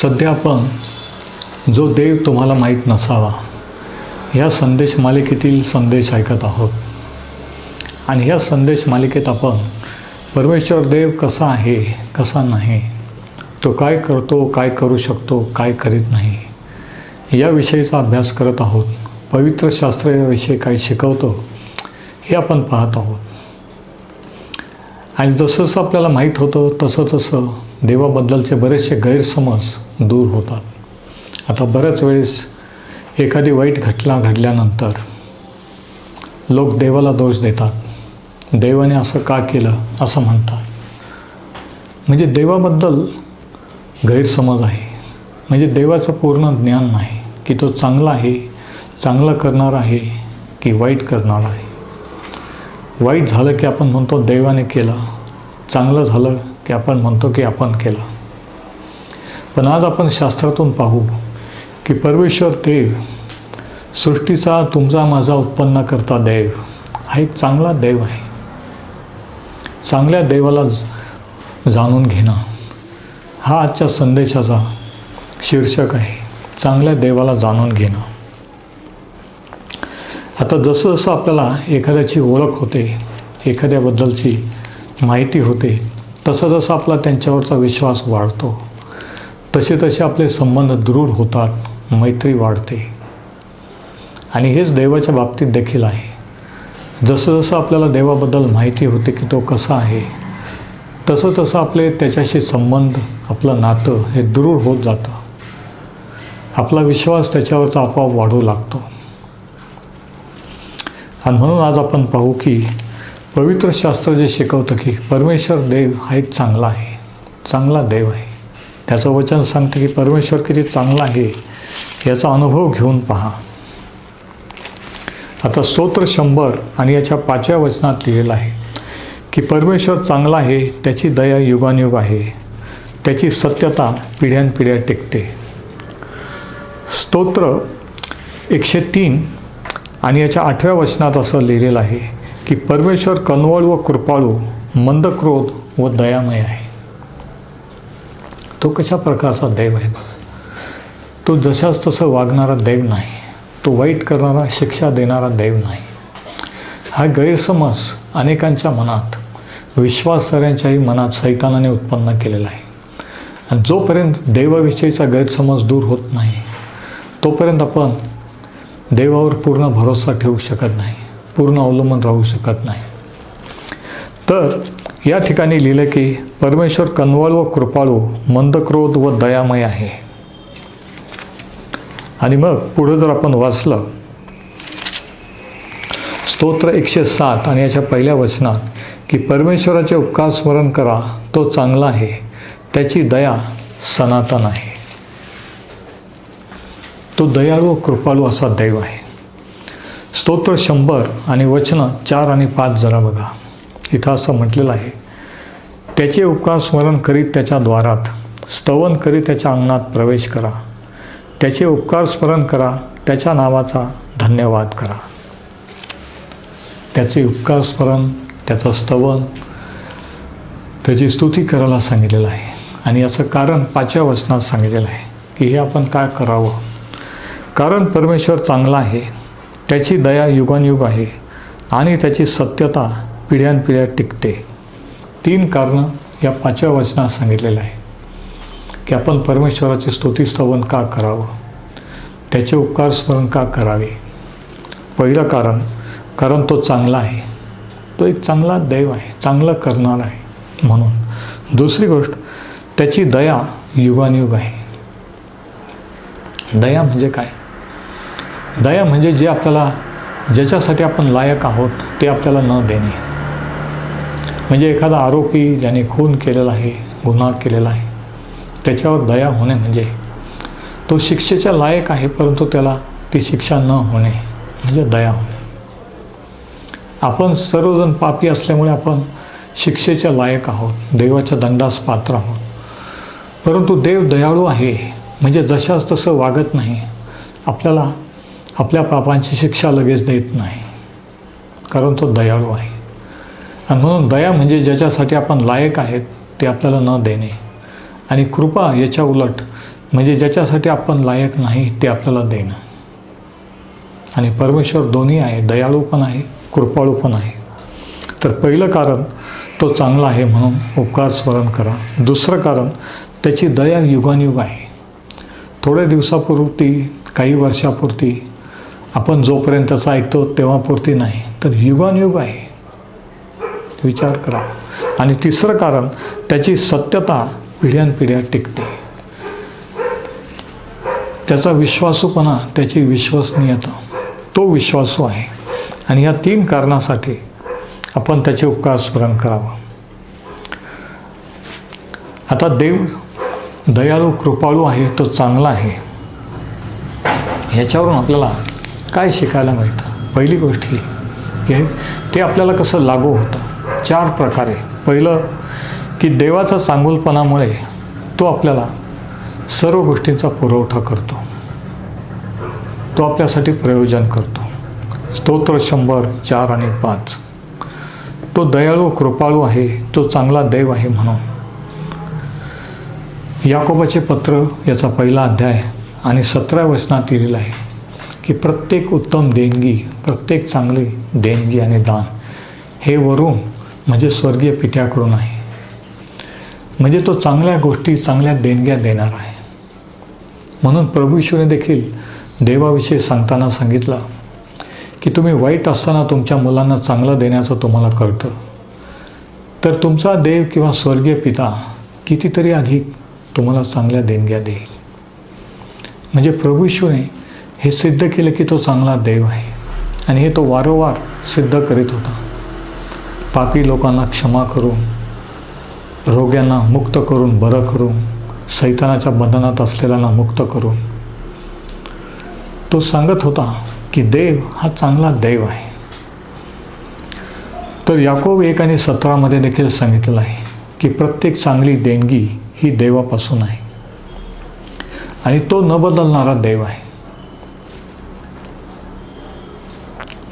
सध्या आपण जो देव तुम्हाला माहीत नसावा ह्या संदेश मालिकेतील संदेश ऐकत आहोत. आणि ह्या संदेश मालिकेत आपण परमेश्वर देव कसा आहे, कसा नाही, तो काय करतो, काय करू शकतो, काय करीत नाही याविषयीचा अभ्यास करत आहोत. पवित्र शास्त्र याविषयी काय शिकवतो हे आपण पाहत आहोत. आणि जसं जसं आपल्याला माहीत होतं तसं तसं देवाबद्दलचे बरेचसे गैरसमज दूर होतात. आता बऱ्याच वेळेस एखादी वाईट घटना घडल्यानंतर लोक देवाला दोष देतात. देवाने असं का केलं असं म्हणतात. म्हणजे देवाबद्दल गैरसमज आहे. म्हणजे देवाचं पूर्ण ज्ञान नाही की तो चांगला आहे, चांगलं करणार आहे की वाईट करणार आहे. वाईट झालं की आपण म्हणतो देवाने केलं, चांगलं झालं की आपण म्हणतो की आपण केलं. पण आज आपण शास्त्रातून पाहू की परमेश्वर देव, सृष्टीचा तुमचा माझा उत्पन्न करता देव हा एक चांगला देव आहे. चांगल्या देवाला जाणून घेणं हा आजच्या संदेशाचा शीर्षक आहे. चांगल्या देवाला जाणून घेणं. आता जसं जसं आपल्याला एखाद्याची ओळख होते, एखाद्याबद्दलची माहिती होते, तसं जसं आपला त्यांच्यावरचा विश्वास वाढतो, तसे तसे आपले संबंध दृढ होतात, मैत्री वाढते. आणि हेच देवाच्या बाबतीत देखील आहे. जसं जसं आपल्याला देवाबद्दल माहिती होते की तो कसा आहे, तसं तसं आपले त्याच्याशी संबंध, आपलं नातं हे दृढ होत जातं. आपला विश्वास त्याच्यावरचा आपोआप वाढू लागतो. आणि म्हणून आज आपण पाहू की पवित्र शास्त्र जे शिकवतं की परमेश्वर देव हा एक चांगला आहे, चांगला देव आहे. त्याचं वचन सांगतं की परमेश्वर किती चांगला आहे याचा अनुभव घेऊन पहा. आता स्तोत्र 100 आणि याच्या 5व्या वचनात लिहिलेलं आहे की परमेश्वर चांगला आहे, त्याची दया युगानुयुग आहे, त्याची सत्यता पिढ्यानपिढ्या टिकते. स्तोत्र 103 आणि याच्या 8व्या वचनात असं लिहिलेलं आहे की परमेश्वर कनवळ व कृपाळू, मंद क्रोध व दयामय आहे. तो कशा प्रकारचा देव आहे बघा. तो जशाच तसं वागणारा देव नाही. तो वाईट करणारा, शिक्षा देणारा देव नाही. हा गैरसमज अनेकांच्या मनात, विश्वासाऱ्यांच्याही मनात सैतानाने उत्पन्न केलेला आहे. आणि जोपर्यंत देवाविषयीचा गैरसमज दूर होत नाही तोपर्यंत आपण देवावर पूर्ण भरोसा ठेवू शकत नाही, पूर्ण अवलंबून राहू शकत नाही. तर या ठिकाणी लिहिलं की परमेश्वर कनवळ व कृपाळू, मंद क्रोध व दयामय आहे. आणि मग पुढे जर आपण वाचलं स्तोत्र 107 आणि याच्या 1ल्या वचनात की परमेश्वराचे उपकार स्मरण करा, तो चांगला आहे, त्याची दया सनातन आहे. तो दयाळू व कृपाळू असा देव आहे. स्तोत्र 100 आणि वचनं 4 आणि 5 जरा बघा. इथं असं म्हटलेलं आहे, त्याचे उपकार स्मरण करीत त्याच्या द्वारात, स्तवन करीत त्याच्या अंगणात प्रवेश करा. त्याचे उपकार स्मरण करा, त्याच्या नावाचा धन्यवाद करा. त्याचे उपकार स्मरण, त्याचं स्तवन, त्याची स्तुती करायला सांगितलेलं आहे. आणि याचं कारण 5व्या वचनात सांगितलेलं आहे की हे आपण काय करावं. कारण परमेश्वर चांगला आहे, त्याची दया युगानुयुग आहे आणि त्याची सत्यता पिढ्यानपिढ्या टिकते. 3 कारणं या 5व्या वचनात सांगितलेलं आहे की आपण परमेश्वराचे स्तुतीस्तवन का करावं, त्याचे उपकार स्मरण का करावे. पहिलं कारण तो चांगला आहे, तो एक चांगला देव आहे, चांगलं करणार आहे म्हणून. दुसरी गोष्ट, त्याची दया युगानुयुग आहे. दया म्हणजे काय? दया म्हणजे जे आपल्याला, ज्याच्यासाठी आपण लायक आहोत ते आपल्याला न देणे. म्हणजे एखादा आरोपी ज्याने खून केलेला आहे, गुन्हा केलेला आहे, त्याच्यावर दया होणे म्हणजे तो शिक्षेच्या लायक आहे परंतु त्याला ती शिक्षा न होणे म्हणजे दया होणे. आपण सर्वजण पापी असल्यामुळे आपण शिक्षेच्या लायक आहोत, देवाच्या दंडास पात्र आहोत. परंतु देव दयाळू आहे म्हणजे जशाच तसं वागत नाही. आपल्याला आपल्या पापांची शिक्षा लगेच देत नाही, कारण तो दयाळू आहे. आणि म्हणून दया म्हणजे ज्याच्यासाठी आपण लायक आहेत ते आपल्याला न देणे. आणि कृपा याच्या उलट म्हणजे ज्याच्यासाठी आपण लायक नाही ते आपल्याला देणं. आणि परमेश्वर दोन्ही आहे, दयाळू पण आहे, कृपाळू पण आहे. तर पहिलं कारण तो चांगला आहे म्हणून उपकार स्मरण करा. दुसरं कारण त्याची दया युगानुयुग आहे. थोड्या दिवसापुरती, काही वर्षापुरती, आपण जोपर्यंतचा ऐकतो तेव्हापुरती नाही, तर युगानुयुग आहे. विचार करा. आणि तिसरं कारण त्याची सत्यता पिढ्यानपिढ्या टिकते. त्याचा विश्वासूपणा, त्याची विश्वसनीयता, तो विश्वासू आहे. आणि या 3 कारणासाठी आपण त्याचे उपकार स्मरण करावं. आता देव दयाळू कृपाळू आहे, तो चांगला आहे. ह्याच्यावरून आपल्याला काय शिकायला मिळतं? पहिली गोष्ट ही की ते आपल्याला कसं लागू होतं 4 प्रकारे. पहिलं की देवाचा चांगुलपणामुळे तो आपल्याला सर्व गोष्टींचा पुरवठा करतो, तो आपल्यासाठी प्रयोजन करतो. स्तोत्र 100, 4 आणि 5. तो दयाळू कृपाळू आहे, तो चांगला देव आहे म्हणून. याकोबाचे पत्र याचा 1ला अध्याय आणि 17व्या वचनात लिहिलेलं आहे की प्रत्येक उत्तम देणगी, प्रत्येक चांगली देणगी आणि दान हे वरून म्हणजे स्वर्गीय पित्याकडून आहे. म्हणजे तो चांगल्या गोष्टी, चांगल्या देणग्या देणार आहे. म्हणून प्रभू येशूने देखील देवाविषयी सांगताना सांगितलं की तुम्ही वाईट असताना तुमच्या मुलांना चांगलं देण्याचं तुम्हाला कळतं, तर तुमचा देव किंवा स्वर्गीय पिता कितीतरी अधिक तुम्हाला चांगल्या देणग्या देईल. म्हणजे प्रभू येशूने हे सिद्ध केलं की तो चांगला देव आहे. आणि हे तो वारंवार सिद्ध करीत होता. पापी लोकांना क्षमा करून, रोग्यांना मुक्त करून, बरं करून, सैतानाच्या बंधनात असलेल्यांना मुक्त करून तो सांगत होता की देव हा चांगला देव आहे. तर याकोब 1 आणि 17 देखील सांगितलेलं आहे की प्रत्येक चांगली देणगी ही देवापासून आहे आणि तो न बदलणारा देव आहे.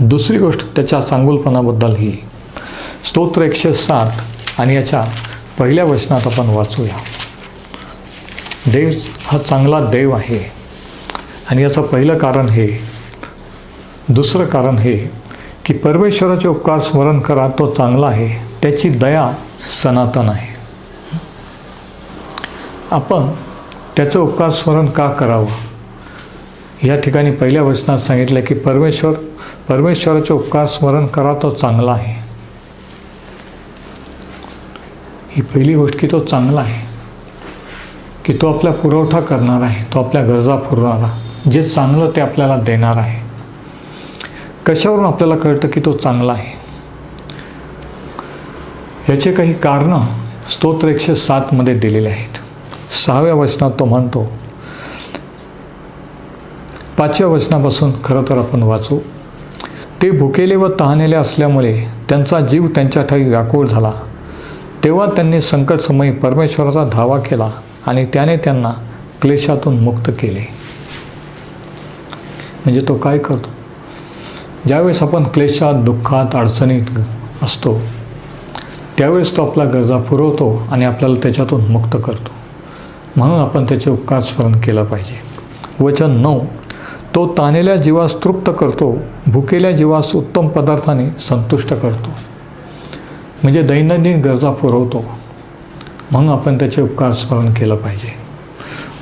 दुसरी गोष्ट त्याच्या चांगुलपणाबद्दल ही स्तोत्र 107 आणि याच्या 1ल्या वचनात आपण वाचूया. देव हा चांगला देव आहे. आणि याचं पहिलं कारण हे. दुसरं कारण हे की परमेश्वराचे उपकार स्मरण करा, तो चांगला आहे, त्याची दया सनातन आहे. आपण त्याचं उपकार स्मरण का करावं? या ठिकाणी 1ल्या वचनात सांगितलं की परमेश्वराचे उपकार स्मरण करा, तो चांगला आहे. ही पहिली गोष्ट की तो चांगला आहे, की तो आपला पुरवठा करणार आहे, तो आपल्या गरजा पुरवणारा, जे चांगलं ते आपल्याला देणार आहे. कशावरून आपल्याला कळतं की तो चांगला आहे? याचे काही कारणं स्तोत्र 107 दिलेले आहेत. 6व्या वचनात तो म्हणतो, 5व्या वचनापासून खरं तर आपण वाचू. ते भुकेले व तहानलेले असल्यामुळे त्यांचा जीव त्यांच्या ठाई व्याकुळ झाला. तेव्हा त्यांनी संकटसमयी परमेश्वराचा धावा केला आणि त्याने त्यांना क्लेशातून मुक्त केले. म्हणजे तो काय करतो? ज्यावेळेस आपण क्लेशात, दुःखात, अडचणीत असतो त्यावेळेस तो आपला गरजा पुरवतो आणि आपल्याला त्याच्यातून मुक्त करतो. म्हणून आपण त्याचे उपकार स्मरण केलं पाहिजे. वचन 9, तो ताणलेल्या जीवास तृप्त करतो, भुकेल्या जीवास उत्तम पदार्थाने संतुष्ट करतो. म्हणजे दैनंदिन गरजा पुरवतो. म्हणून आपण त्याचे उपकार स्मरण केलं पाहिजे.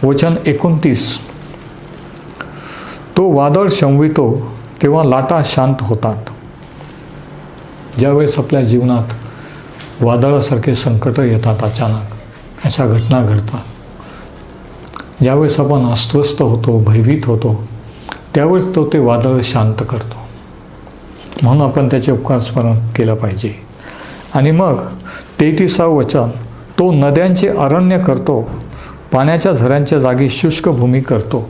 वचन 29, तो वादळ शमवितो तेव्हा लाटा शांत होतात. ज्यावेळेस आपल्या जीवनात वादळासारखे संकट येतात, अचानक अशा घटना घडतात, ज्यावेळेस आपण अस्वस्थ होतो, भयभीत होतो, त्यावेळेस तो ते वादळ शांत करतो. म्हणून आपण त्याचे उपकार स्मरण केलं पाहिजे. आणि मग 33वं वचन, तो नद्यांचे अरण्य करतो, पाण्याच्या झऱ्यांच्या जागी शुष्क भूमी करतो.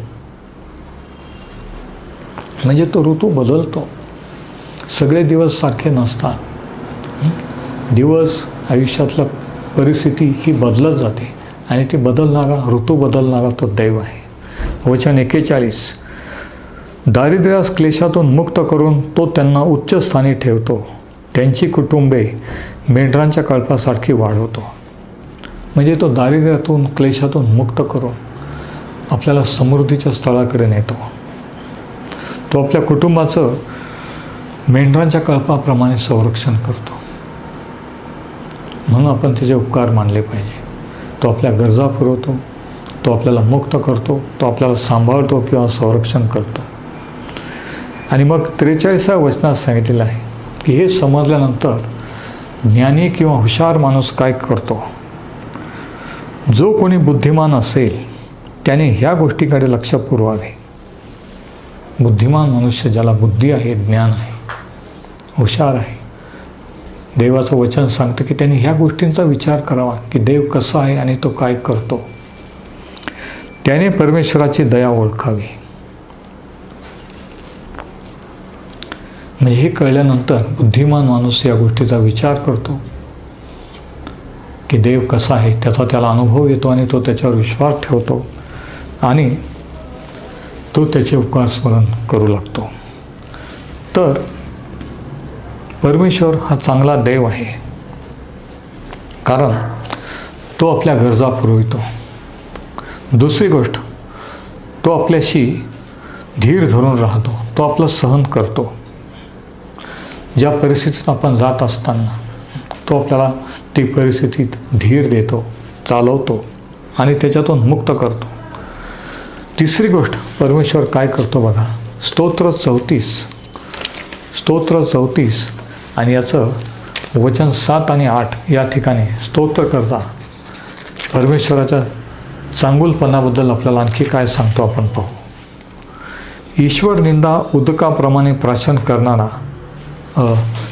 म्हणजे तो ऋतू बदलतो. सगळे दिवस सारखे नसतात. दिवस, आयुष्यातला परिस्थिती ही बदलत जाते आणि ती बदलणारा, ऋतू बदलणारा तो देव आहे. वचन 41, दारिद्र्यास क्लेशातून मुक्त करून तो त्यांना उच्च स्थानी ठेवतो, त्यांची कुटुंबे मेंढरांच्या कळपासारखी वाढवतो. म्हणजे तो दारिद्र्यातून, क्लेशातून मुक्त करून आपल्याला समृद्धीच्या स्थळाकडे नेतो. तो आपल्या कुटुंबाचं मेंढरांच्या कळपाप्रमाणे संरक्षण करतो. म्हणून आपण त्याचे उपकार मानले पाहिजे. तो आपल्या गरजा पुरवतो, तो आपल्याला मुक्त करतो, तो आपल्याला सांभाळतो किंवा संरक्षण करतो. आणि मग 43व्या वचनात सांगितलेलं आहे की हे समजल्यानंतर ज्ञानी किंवा हुशार माणूस काय करतो? जो कोणी बुद्धिमान असेल त्याने ह्या गोष्टीकडे लक्ष पुरवावे. बुद्धिमान मनुष्य, ज्याला बुद्धी आहे, ज्ञान आहे, हुशार आहे, देवाचं वचन सांगतं की त्यांनी ह्या गोष्टींचा विचार करावा की देव कसा आहे आणि तो काय करतो. त्याने परमेश्वराची दया ओळखावी. म्हणजे हे कळल्यानंतर बुद्धिमान माणूस या गोष्टीचा विचार करतो की देव कसा आहे, त्याचा त्याला अनुभव येतो आणि तो त्याच्यावर विश्वास ठेवतो आणि तो त्याचे उपकार स्मरण करू लागतो. तर परमेश्वर हा चांगला देव आहे, कारण तो आपल्या गरजा पुरवितो. दुसरी गोष्ट, तो आपल्याशी धीर धरून राहतो, तो आपलं सहन करतो. ज्या परिस्थितीत आपण जात असताना तो आपल्याला ती परिस्थितीत धीर देतो, चालवतो आणि त्याच्यातून मुक्त करतो. तिसरी गोष्ट, परमेश्वर काय करतो बघा, स्तोत्र 34 आणि याचं वचन 7 आणि 8 या ठिकाणी स्तोत्र करता परमेश्वराच्या चांगुलपणाबद्दल आपल्याला आणखी काय सांगतो आपण पाहू. ईश्वर निंदा उदकाप्रमाणे प्राशन करणारा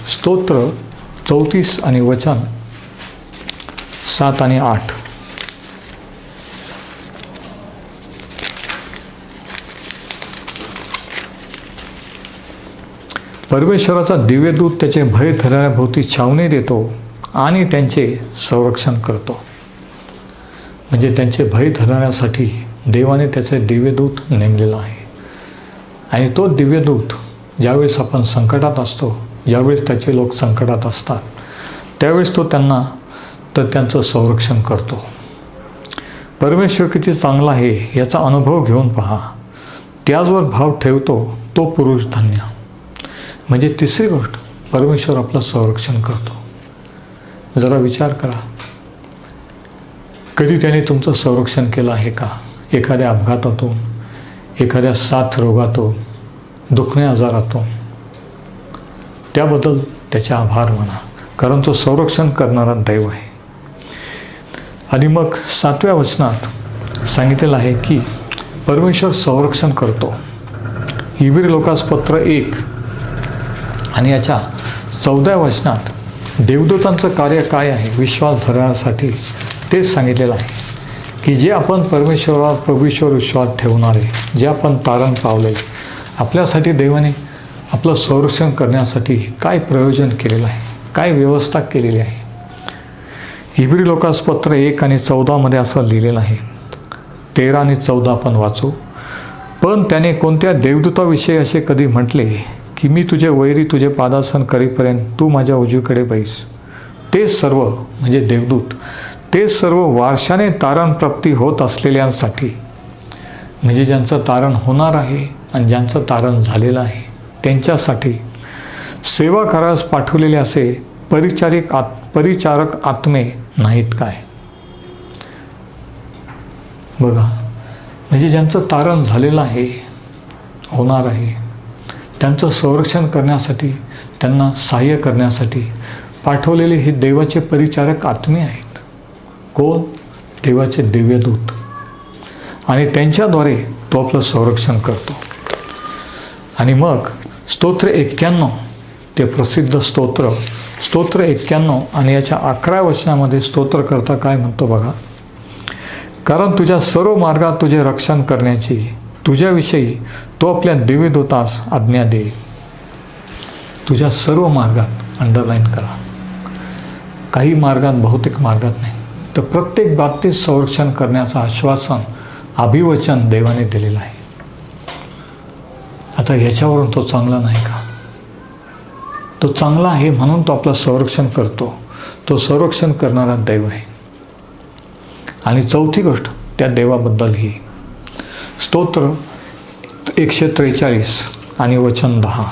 स्तोत्र 34 आणि वचन 7 आणि 8. परमेश्वराचा दिव्यदूत त्याचे भय धरण्याभोवती छावणी देतो आणि त्यांचे संरक्षण करतो. म्हणजे त्यांचे भय धरण्यासाठी देवाने त्याचे दिव्यदूत नेमलेला आहे. आणि तो दिव्यदूत ज्यावेळेस आपण संकटात असतो, ज्यावेळेस त्याचे लोक संकटात असतात, त्यावेळेस तो त्यांचं संरक्षण करतो. परमेश्वर किती चांगला आहे याचा अनुभव घेऊन पहा. त्याचवर भाव ठेवतो तो पुरुष धन्य. म्हणजे तिसरी गोष्ट, परमेश्वर आपलं संरक्षण करतो. जरा विचार करा, कधी त्याने तुमचं संरक्षण केलं आहे का? एखाद्या अपघातातून, एखाद्या साथ रोगातून, दुखण्या आजारातून. त्याबद्दल त्याचे आभार माना, कारण तो संरक्षण करणारा दैव आहे. आणि मग 7व्या वचनात सांगितलेलं आहे की परमेश्वर संरक्षण करतो. इब्री लोकास पत्र 1 आणि याच्या 14व्या वचनात देवदूतांचं कार्य काय आहे विश्वास धरण्यासाठी तेच सांगितलेलं आहे की जे आपण परमेश्वरावर प्रभूश्वर विश्वास ठेवणारे, जे आपण तारण पावले, आपल्यासाठी देवाने आपलं संरक्षण करण्यासाठी काय प्रयोजन केलेलं आहे, काय व्यवस्था केलेली आहे. इब्री लोकास पत्र 1 आणि 14 असं लिहिलेलं आहे. 13 आणि 14 आपण वाचू. पण त्याने कोणत्या देवदूताविषयी असे कधी म्हटले की मी तुझे वैरी तुझे पादासन करीपर्यंत तू माझ्या उजवीकडे बैस. ते सर्व म्हणजे देवदूत, ते सर्व वारशाने तारण प्राप्ती होत असलेल्यांसाठी, म्हणजे ज्यांचं तारण होणार आहे आणि ज्यांचं तारण झालेलं आहे त्यांच्यासाठी सेवा करास पाठवलेले असे परिचारक आत्मे नाहीत काय? बघा, म्हणजे ज्यांचं तारण झालेलं आहे, होणार आहे, त्यांचं संरक्षण करण्यासाठी, त्यांना सहाय्य करण्यासाठी पाठवलेले हे देवाचे परिचारक आत्मे आहेत. कोण? देवाचे दिव्यदूत. आणि त्यांच्याद्वारे तो आपलं संरक्षण करतो. आणि मग स्तोत्र 91, ते प्रसिद्ध स्तोत्र 91 आणि याच्या 11व्या वचनामध्ये स्तोत्र करता काय म्हणतो बघा. कारण तुझ्या सर्व मार्गात तुझे रक्षण करण्याची तुझ्याविषयी तो आपल्या दिव्यदूतास आज्ञा देईल. तुझ्या सर्व मार्गात, अंडरलाईन करा, काही मार्गात, बहुतेक मार्गात नाही, तर प्रत्येक बाबतीत संरक्षण करण्याचं आश्वासन, अभिवचन देवाने दिलेलं आहे. आता ह्याच्यावरून तो चांगला नाही का? तो चांगला आहे म्हणून तो आपलं संरक्षण करतो. तो संरक्षण करणारा दैव आहे. आणि चौथी गोष्ट त्या देवाबद्दल ही, स्तोत्र 143 आणि वचन 10.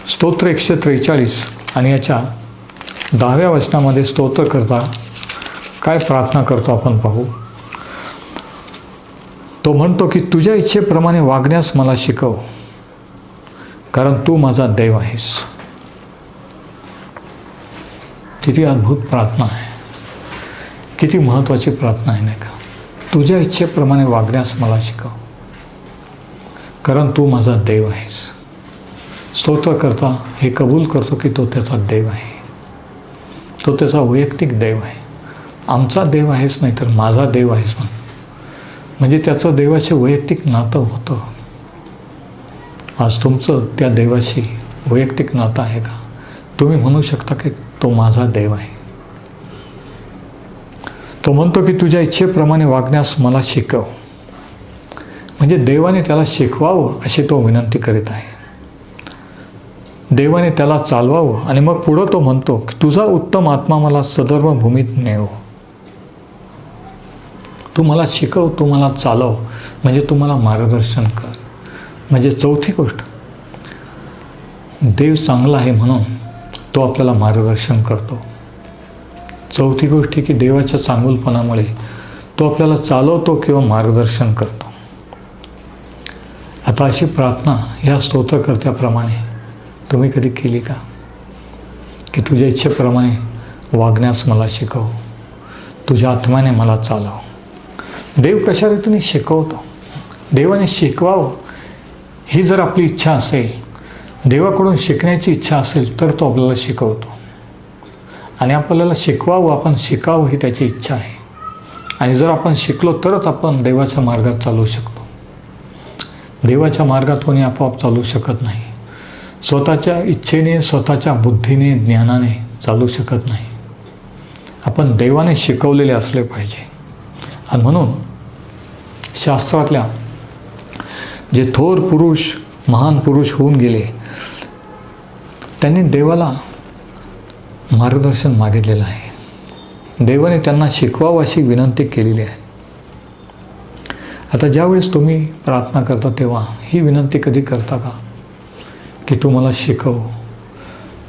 स्तोत्र 143 आणि याच्या 10व्या वचनामध्ये स्तोत्रकर्ता काय प्रार्थना करतो आपण पाहू. तो म्हणतो की तुझ्या इच्छेप्रमाणे वागण्यास मला शिकव, कारण तू माझा देव आहेस. किती अद्भुत प्रार्थना आहे, किती महत्त्वाची प्रार्थना आहे नाही का. तुझ्या इच्छेप्रमाणे वागण्यास मला शिकव, कारण तू माझा देव आहेस. स्तोत्रकर्ता हे कबूल करतो की तो त्याचा देव आहे, तो त्याचा वैयक्तिक देव आहे. आमचा देव आहेस नाही तर माझा देव आहेस म्हणजे त्याचं देवाचे वैयक्तिक नातं होतं. आज तुमचं त्या देवाशी वैयक्तिक नातं आहे का? तुम्ही म्हणू शकता की तो माझा देव आहे. तो म्हणतो की तुझ्या इच्छेप्रमाणे वागण्यास मला शिकव, म्हणजे देवाने त्याला शिकवावं अशी तो विनंती करीत आहे. देवाने त्याला चालवावं आणि मग पुढं तो म्हणतो की तुझा उत्तम आत्मा मला सदर्भ भूमीत नेव. तू मला शिकव, तू मला चालव, म्हणजे तू मला मार्गदर्शन कर. म्हणजे चौथी गोष्ट, देव चांगला आहे म्हणून तो आपल्याला मार्गदर्शन करतो. चौथी गोष्ट की देवाच्या चांगुलपणामुळे तो आपल्याला चालवतो किंवा मार्गदर्शन करतो. आता अशी प्रार्थना ह्या स्तोत्रकर्त्याप्रमाणे तुम्ही कधी केली का? की तुझ्या इच्छेप्रमाणे वागण्यास मला शिकव, तुझ्या आत्म्याने मला चालव. देव कशा रीतीने शिकवतो, देवाने शिकवावं ही जर आपली इच्छा असेल, देवाकडून शिकण्याची इच्छा असेल तर तो आपल्याला शिकवतो. आणि आपल्याला शिकवावं, आपण शिकावं ही त्याची इच्छा आहे. आणि जर आपण शिकलो तरच आपण देवाच्या मार्गात चालू शकतो. देवाच्या मार्गात कोणी आपोआप चालू शकत नाही. स्वतःच्या इच्छेने, स्वतःच्या बुद्धीने, ज्ञानाने चालू शकत नाही. आपण देवाने शिकवलेले असले पाहिजे. आणि म्हणून शास्त्रातल्या जे थोर पुरुष, महान पुरुष होऊन गेले, त्यांनी देवाला मार्गदर्शन मागितलेलं आहे. देवाने त्यांना शिकवावं अशी विनंती केलेली आहे. आता ज्यावेळेस तुम्ही प्रार्थना करता तेव्हा ही विनंती कधी करता का की तू मला शिकव,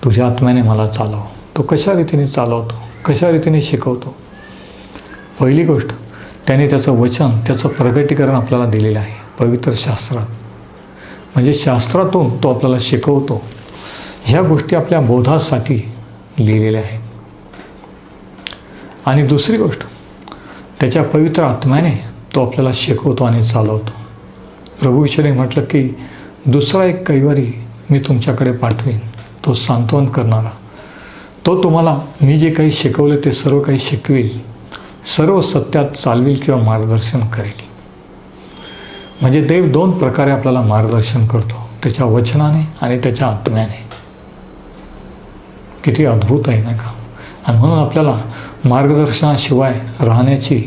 तुझ्या आत्म्याने मला चालव. तो कशा रीतीने चालवतो, कशा रीतीने शिकवतो? पहिली गोष्ट, त्याने त्याचं वचन, त्याचं प्रगटीकरण आपल्याला दिलेलं आहे पवित्र शास्त्रात. म्हणजे शास्त्रातून तो आपल्याला शिकवतो. ह्या गोष्टी आपल्या बोधासाठी लिहिलेल्या आहेत. आणि दुसरी गोष्ट, त्याच्या पवित्र आत्म्याने तो आपल्याला शिकवतो आणि चालवतो. प्रभू ईश्वराने म्हटलं की दुसरा एक कैवारी मी तुमच्याकडे पाठवीन, तो सांत्वन करणारा. तो तुम्हाला मी जे काही शिकवले ते सर्व काही शिकवेल, सर्व सत्यात चालवेल किंवा मार्गदर्शन करेल. म्हणजे देव दोन प्रकारे आपल्याला मार्गदर्शन करतो, त्याच्या वचनाने आणि त्याच्या आत्म्याने. किती अद्भुत आहे ना का. आणि म्हणून आपल्याला मार्गदर्शनाशिवाय राहण्याची,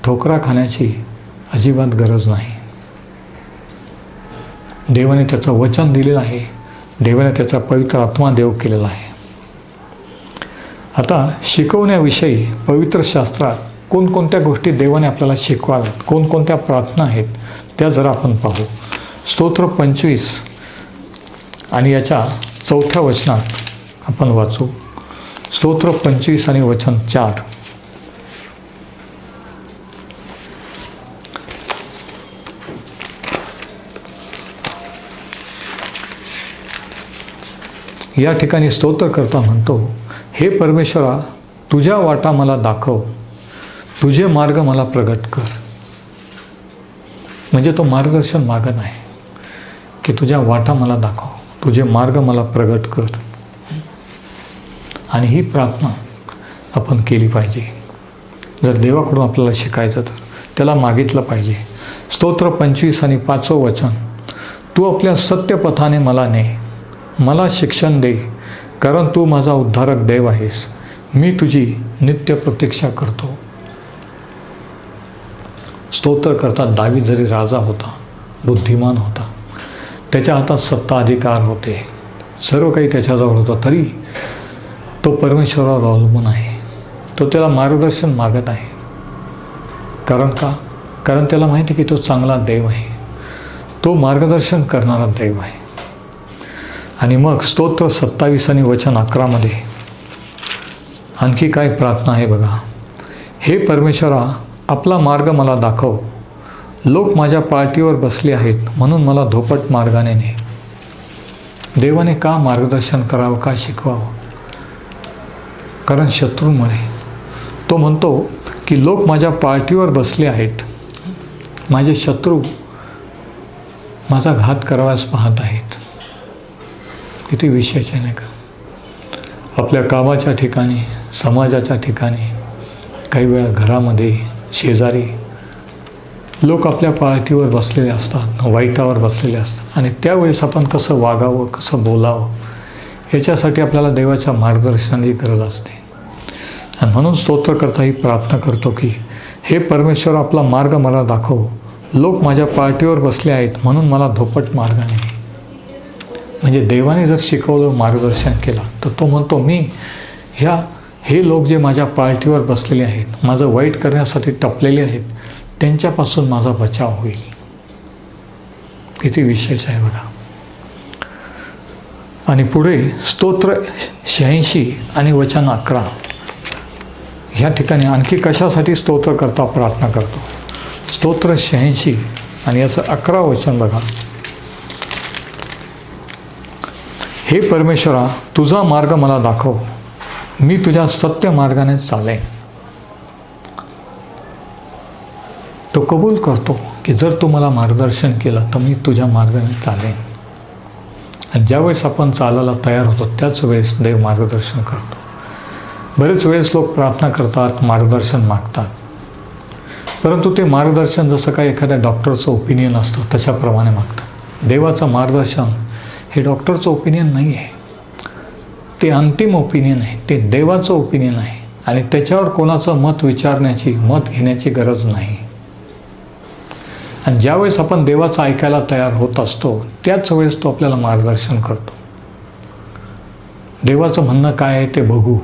ठोकरा खाण्याची अजिबात गरज नाही. देवाने त्याचं वचन दिलेलं आहे, देवाने त्याचा पवित्र आत्मा देव केलेला आहे. आता शिकवण्याविषयी पवित्र शास्त्रात कोणकोणत्या गोष्टी देवाने आपल्याला शिकवाव्यात, कोणकोणत्या प्रार्थना आहेत त्या जरा आपण पाहू. स्तोत्र 25 आणि याच्या 4थ्या वचनात आपण वाचू. स्तोत्र 25 आणि वचन 4. या ठिकाणी स्तोत्रकर्ता म्हणतो, हे परमेश्वरा, तुझ्या वाटा मला दाखव, तुझे मार्ग मला प्रगट कर. म्हणजे तो मार्गदर्शन मागत आहे की तुझ्या वाटा मला दाखव, तुझे मार्ग मला प्रगट कर. आणि ही प्रार्थना आपण केली पाहिजे. जर देवाकडून आपल्याला शिकायचं तर त्याला मागितलं पाहिजे. स्तोत्र 25 आणि 5वं वचन, तू आपल्या सत्यपथाने मला ने, मला शिक्षण दे, कारण तू माझा उद्धारक देव आहेस. मी तुझी नित्य प्रतीक्षा करतो. स्तोत्रकर्ता दावीद जरी राजा होता, बुद्धिमान होता, त्याच्या हातात सत्ता अधिकार होते, सर्व काही त्याच्याजवळ होतं, तरी तो परमेश्वरावर अवलंबून आहे. तो त्याला मार्गदर्शन मागत आहे. कारण कारण त्याला माहिती आहे की तो चांगला देव आहे, तो मार्गदर्शन करणारा देव आहे. आणि मग स्तोत्र 27 आणि वचन 11 मध्ये आणखी काय प्रार्थना आहे बघा. हे परमेश्वरा, आपला मार्ग मला दाखव. लोक माझ्या पाळतीवर बसले आहेत, म्हणून मला धोपट मार्गाने ने. देवाने का मार्गदर्शन करावं, का शिकवावं? कारण शत्रूमुळे. तो म्हणतो की लोक माझ्या पाळतीवर बसले आहेत, माझे शत्रू माझा घात करावास पाहत आहेत. किती विशेष आहे नाही का? आपल्या कामाच्या ठिकाणी, समाजाच्या ठिकाणी, काही वेळा घरामध्ये, शेजारी लोक आपल्या पाळतीवर बसलेले असतात, वाईटावर बसलेले असतात. आणि त्यावेळेस आपण कसं वागावं, कसं बोलावं, याच्यासाठी आपल्याला देवाच्या मार्गदर्शनाची गरज असते. आणि म्हणून स्तोत्रकर्ता ही प्रार्थना करतो की हे परमेश्वर, आपला मार्ग मला दाखव. लोक माझ्या पाळतीवर बसले आहेत, म्हणून मला धोपट मार्गाने. म्हणजे देवाने जर शिकवलं, मार्गदर्शन केलं, तर तो म्हणतो मी हे लोक जे माझ्या पाळतीवर बसलेले आहेत, माझं वाईट करण्यासाठी टपलेले आहेत, त्यांच्यापासून माझा बचाव होईल. किती विशेष आहे बघा. आणि पुढे स्तोत्र 86 आणि वचन 11 ह्या ठिकाणी आणखी कशासाठी स्तोत्र करता प्रार्थना करतो. स्तोत्र 86 आणि याचं 11 वचन बघा. हे परमेश्वरा, तुझा मार्ग मला दाखव. मी तुझ्या सत्य मार्गाने चालेन. तो कबूल करतो की जर तू मला मार्गदर्शन केलं तर मी तुझ्या मार्गाने चालेन. आणि ज्यावेळेस आपण चालायला तयार होतो त्याच वेळेस देव मार्गदर्शन करतो. बरेच वेळेस लोक प्रार्थना करतात, मार्गदर्शन मागतात, परंतु ते मार्गदर्शन जसं काही एखाद्या डॉक्टरचं ओपिनियन असतं तशाप्रमाणे मागतात. देवाचं मार्गदर्शन हे डॉक्टरचं ओपिनियन नाही आहे, ते अंतिम ओपिनियन आहे, ते देवाचं ओपिनियन आहे. आणि त्याच्यावर कोणाचं मत विचारण्याची, मत घेण्याची गरज नाही. आणि ज्यावेळेस आपण देवाचं ऐकायला तयार होत असतो त्याच वेळेस तो आपल्याला मार्गदर्शन करतो. देवाचं म्हणणं काय आहे ते बघू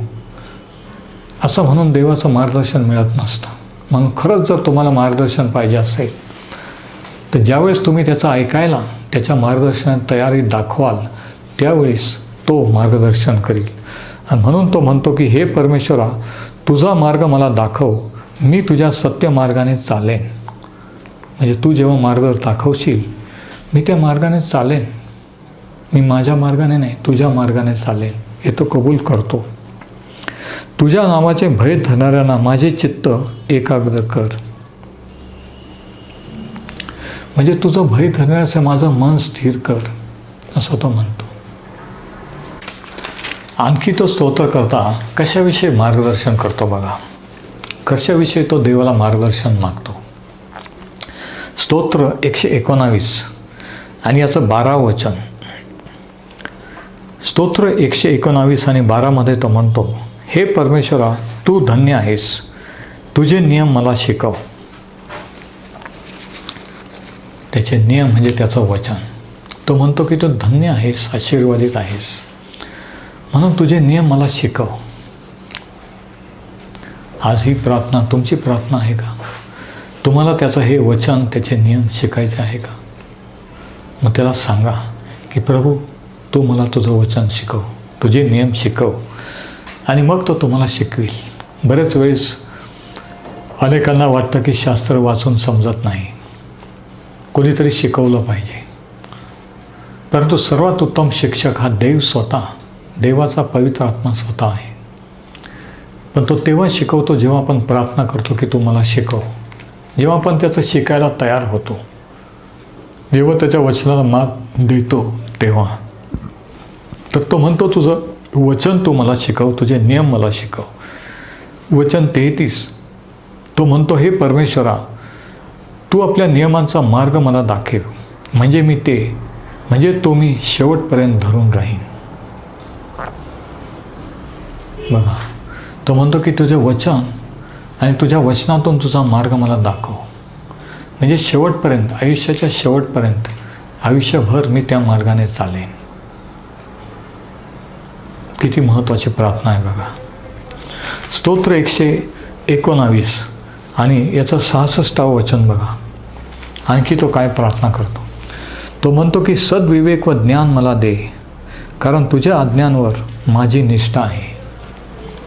असं म्हणून देवाचं मार्गदर्शन मिळत नसतं. म्हणून खरंच जर तुम्हाला मार्गदर्शन पाहिजे असेल तर ज्यावेळेस तुम्ही त्याचं ऐकायला, त्याच्या मार्गदर्शनात तयारी दाखवाल त्यावेळेस तो मार्गदर्शन करील. आणि म्हणून तो म्हणतो की हे परमेश्वरा, तुझा मार्ग मला दाखव. मी तुझ्या सत्य मार्गाने चालेन. म्हणजे तू जेव्हा मार्ग दाखवशील मी त्या मार्गाने चालेन. मी माझ्या मार्गाने नाही, तुझ्या मार्गाने चालेन, हे तो कबूल करतो. तुझ्या नावाचे भय धरणाऱ्यांना माझे चित्त एकाग्र कर. म्हणजे तुझं भय धरण्याचं माझं मन स्थिर कर, असं तो म्हणतो. आणखी तो स्तोत्र करता कशाविषयी मार्गदर्शन करतो बघा. कशाविषयी तो देवाला मार्गदर्शन मागतो. स्तोत्र 119 आणि याचं 12 वचन. स्तोत्र 119 आणि 12 मध्ये तो म्हणतो, हे परमेश्वरा, तू धन्य आहेस. तुझे नियम मला शिकव. त्याचे नियम म्हणजे त्याचं वचन. तो म्हणतो की तू धन्य आहेस, आशीर्वादित आहेस, म्हणून तुझे नियम मला शिकव. आज ही प्रार्थना तुमची प्रार्थना आहे का? तुम्हाला त्याचं हे वचन, त्याचे नियम शिकायचे आहे का? मग त्याला सांगा की प्रभू, तू मला तुझं वचन शिकव, तुझे नियम शिकव. आणि मग तो तुम्हाला शिकवेल. बरेच वेळेस अनेकांना वाटतं की शास्त्र वाचून समजत नाही, कोणीतरी शिकवलं पाहिजे. परंतु सर्वात उत्तम शिक्षक हा देव स्वतः, देवाचा पवित्र आत्मा स्वतः आहे. पण तो तेव्हा शिकवतो जेव्हा आपण प्रार्थना करतो की तू मला शिकव. जेव्हा आपण त्याचं शिकायला तयार होतो, जेव्हा त्याच्या वचनाला मात देतो तेव्हा. तर तो म्हणतो तुझं वचन तू मला शिकव, तुझे नियम मला शिकव. वचन 33 तो म्हणतो, हे परमेश्वरा, तू आपल्या नियमांचा मार्ग मला दाखव. म्हणजे तो मी शेवटपर्यंत धरून राहीन. बघा, तो म्हणतो की तुझे वचन आणि तुझ्या वचनातून तुझा मार्ग मला दाखव. म्हणजे शेवटपर्यंत, आयुष्याच्या शेवटपर्यंत, आयुष्यभर मी त्या मार्गाने चालेन. किती महत्त्वाची प्रार्थना आहे बघा. स्तोत्र 119 आणि याचं 66वं वचन बघा. आणखी तो काय प्रार्थना करतो. तो म्हणतो की सद्विवेक व ज्ञान मला दे, कारण तुझ्या आज्ञांवर माझी निष्ठा आहे.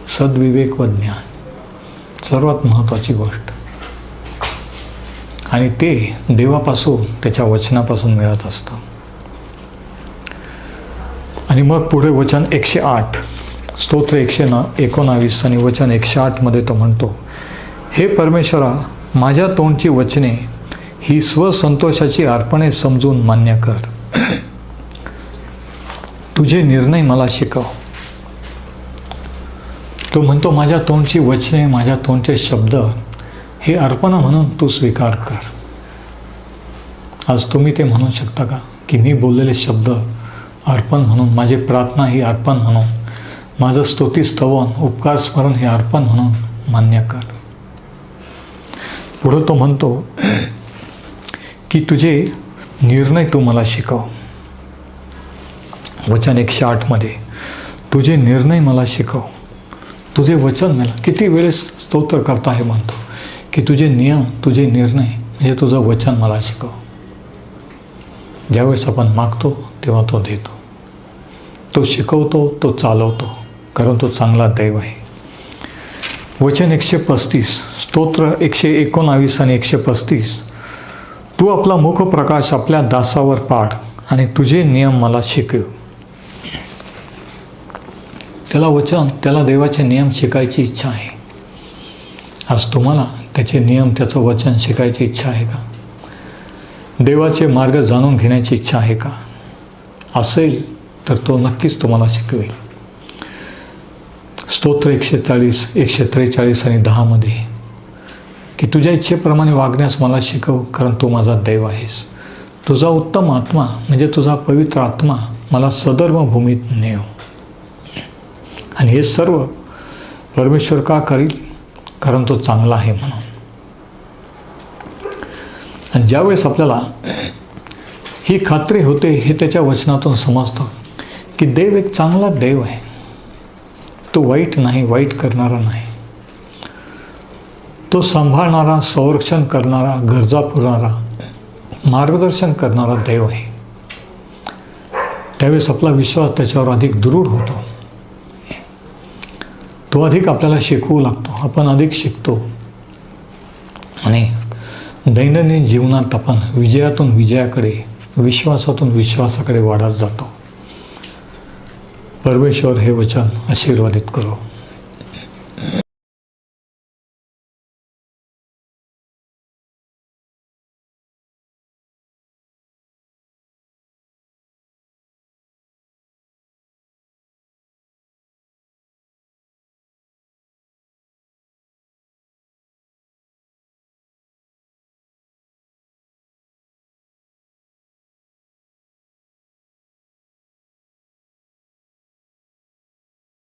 सद्विवेक व ज्ञान सर्वात महत्त्वाची गोष्ट, आणि ते देवापासून, त्याच्या वचनापासून मिळत असतं. आणि मग पुढे वचन 108, स्तोत्र 119 आणि वचन 108 मध्ये तो म्हणतो, हे परमेश्वरा, माझ्या तोंडची वचने ही स्वसंतोषाची अर्पणे समजून मान्य कर. तुझे निर्णय मला शिकव. तो म्हणतो माझ्या तोंडची वचने, माझ्या तोंडचे शब्द हे अर्पण म्हणून तू स्वीकार कर. आज तुम्ही ते म्हणू शकता का की मी बोललेले शब्द अर्पण म्हणून, माझी प्रार्थना ही अर्पण म्हणून, माझं स्तुती स्तवन उपकार स्मरण हे अर्पण म्हणून मान्य कर. पुढं तो म्हणतो की तुझे निर्णय तू मला शिकव. वचन 108 मध्ये तुझे निर्णय मला शिकव. तुझे वचन मला, किती वेळेस स्तोत्र करता हे म्हणतो की तुझे नियम, तुझे निर्णय म्हणजे तुझं वचन मला शिकव. ज्यावेळेस आपण मागतो तेव्हा तो देतो, तो शिकवतो, तो चालवतो, कारण तो चांगला दैव आहे. वचन 135, स्तोत्र 119 आणि 135, तू आपला मुख प्रकाश आपल्या दासावर पाड आणि तुझे नियम मला शिकव. त्याला वचन, त्याला देवाचे नियम शिकायची इच्छा आहे. आज तुम्हाला त्याचे नियम, त्याचं वचन शिकायची इच्छा आहे का? देवाचे मार्ग जाणून घेण्याची इच्छा आहे का? असेल तर तो नक्कीच तुम्हाला शिकवेल. स्तोत्र 140, 143 आणि 10 मध्ये की तुझ्या इच्छेप्रमाणे वागण्यास मला शिकव, कारण तू माझा दैव आहेस. तुझा उत्तम आत्मा म्हणजे तुझा पवित्र आत्मा मला सदर्म भूमीत नेव. आणि हे सर्व परमेश्वर का करील? कारण तो चांगला आहे म्हणून. आणि ज्यावेळेस आपल्याला ही खात्री होते, हे त्याच्या वचनातून समजतं की देव एक चांगला देव आहे. तो वाईट नाही, वाईट करणारा नाही. तो सांभाळणारा, संरक्षण करणारा, गरजा पुरवणारा, मार्गदर्शन करणारा देव आहे. त्यावेळेस आपला विश्वास त्याच्यावर अधिक दृढ होतो. तो अधिक आपल्याला शिकवू लागतो, आपण अधिक शिकतो आणि दैनंदिन जीवनात आपण विजयातून विजयाकडे, विश्वासातून विश्वासाकडे वाढत जातो. परमेश्वर हे वचन आशीर्वादित करो.